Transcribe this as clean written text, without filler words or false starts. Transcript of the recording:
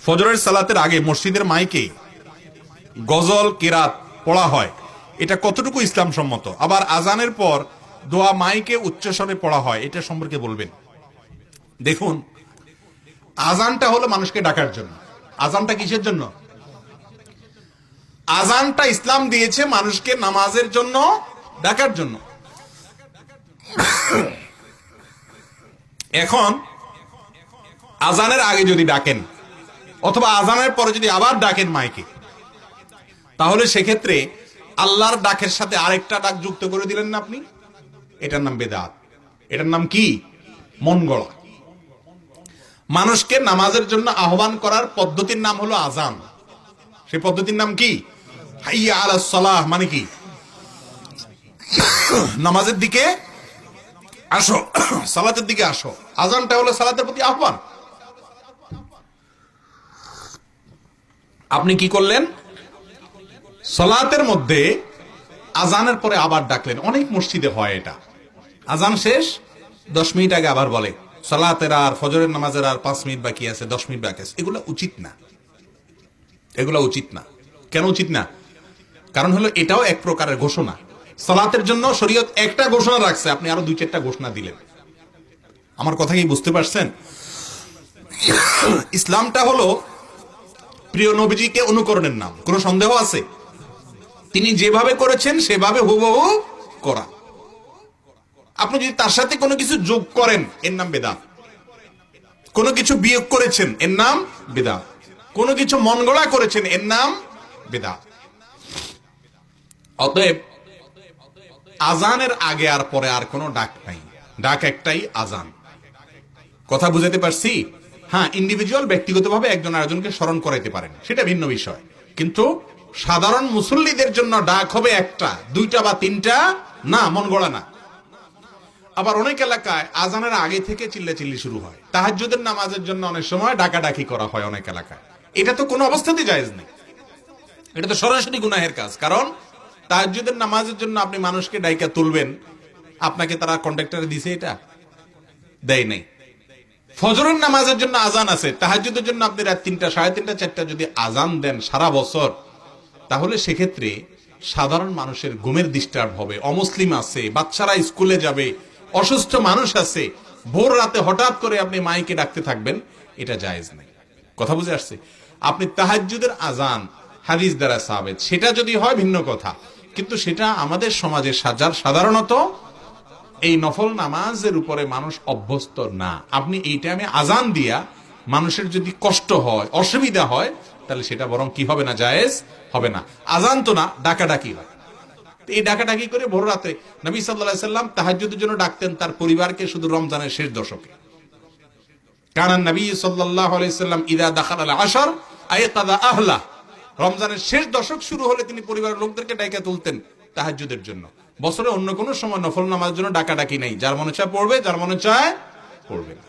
ফজরের সালাতের আগে মসজিদের মাইকে গজল কিরাত পড়া হয়, এটা কতটুকু ইসলাম সম্মত? আবার আজানের পর দোয়া মাইকে উচ্চস্বরে পড়া হয়, এটা সম্পর্কে বলবেন। দেখুন, আজানটা হলো মানুষকে ডাকার জন্য। আজানটা কিসের জন্য? আজানটা ইসলাম দিয়েছে মানুষকে নামাজের জন্য, ডাকার জন্য। এখন আজানের আগে যদি ডাকেন অথবা আজানের পরে যদি আবার ডাকেন মাইকে, তাহলে সেক্ষেত্রে আল্লাহর ডাকের সাথে আরেকটা ডাক যুক্ত করে দিলেন না আপনি। এটার নাম বেদাত। এটার নাম কি? মন গড়া। মানুষকে নামাজের জন্য আহ্বান করার পদ্ধতির নাম হলো আজান। সেই পদ্ধতির নাম কি? হাইয়া আলাস সালাহ, মানে কি? নামাজের দিকে আসো, সালাতের দিকে আসো। আজানটা হলো সালাতের প্রতি আহ্বান। আপনি কি করলেন? সালাতের মধ্যে আজানের পরে আবার ডাকলেন। অনেক মসজিদে হয় এটা। আজান শেষ 10 মিনিট আগে আবার বলে সালাতের আর ফজরের নামাজের আর 5 মিনিট বাকি আছে, 10 মিনিট বাকি আছে। এগুলো উচিত না, এগুলো উচিত না। কেন উচিত না? কারণ হলো এটাও এক প্রকারের ঘোষণা। সালাতের জন্য শরীয়ত একটা ঘোষণা রাখছে, আপনি আরো 2-4টা ঘোষণা দিলেন। আমার কথা কি বুঝতে পারছেন? ইসলামটা হলো প্রিয় নবীজিকে অনুকরণের নাম। কোনো সন্দেহ আছে? তিনি যেভাবে করেছেন সেভাবে হুবহু করা। আপনি যদি তার সাথে কোনো কিছু যোগ করেন, এর নাম বেদাত। কোনো কিছু বিয়োগ করেছেন, এর নাম বেদাত। কোনো কিছু মন গড়া করেছেন, এর নাম বেদাত। অতএব আজানের আগে আর পরে আর কোনো ডাক নাই, ডাক একটাই, আজান। কথা বুঝাতে পারছি? হ্যাঁ, ইন্ডিভিজুয়াল ব্যক্তিগতভাবে একজন আরেকজনকে স্মরণ করাইতে পারেন, সেটা ভিন্ন বিষয়। কিন্তু সাধারণ মুসল্লিদের জন্য ডাক হবে একটা, 2টা বা 3টা না, মন গড়া না। আবার অনেক এলাকায় আজানের আগে থেকে চিল্লাচিল্লি শুরু হয়। তাহাজ্জুদের নামাজের জন্য অনেক সময় ডাকাডাকি করা হয় অনেক এলাকায়। এটা তো কোনো অবস্থাতেই জায়েজ নেই। এটা তো সরাসরি গুনাহের কাজ। কারণ তাহাজ্জুদের নামাজের জন্য আপনি মানুষকে ডাইকা তুলবেন, আপনাকে তারা কন্ট্রাক্টরে দিছে? এটা দেয় নাই। ফজরের নামাজের জন্য আজান আছে, তাহাজ্জুদের জন্য আপনি রাত 3টা, 3:30, 4টা যদি আজান দেন সারা বছর, তাহলে সেক্ষেত্রে সাধারণ মানুষের ঘুমের ডিস্টার্ব হবে। অমুসলিম আছে, বাচ্চারা স্কুলে যাবে, অসুস্থ মানুষ আছে, ভোর রাতে হঠাৎ করে আপনি মাইকে ডাকতে থাকবেন, এটা জায়েজ নেই। কথা বুঝে আসছে? আপনি তাহাজ্জুদের আজান হাদিস দ্বারা সাবেত, সেটা যদি হয় ভিন্ন কথা। কিন্তু সেটা আমাদের সমাজে সাধারণত এই নফল নামাজের উপরে মানুষ অভ্যস্ত না। আপনি এই টাইমে আজান দিয়া মানুষের যদি কষ্ট হয়, অসুবিধা হয়, তাহলে সেটা বরং কি হবে না? জায়েজ হবে না। আজান তো না, ডাকাডাকি হয়। এই ডাকাডাকি করে ভোর রাতে নবী সাল্লাল্লাহু আলাইহি সাল্লাম তাহাজ্জুদের জন্য ডাকতেন তার পরিবারকে শুধু রমজানের শেষ দশকে। কানান নবী সাল্লাল্লাহু আলাইহি সাল্লাম ইযা দাখালাল আশর আয়কাযা আহলা। রমজানের শেষ দশক শুরু হলে তিনি পরিবারের লোকদেরকে ডাইকা তুলতেন তাহাজ্জুদের জন্য। বছরে অন্য কোনো সময় নফল নামাজের জন্য ডাকাডাকি নেই। যার মনে চায় পড়বে, যার মনে চায় পড়বে না।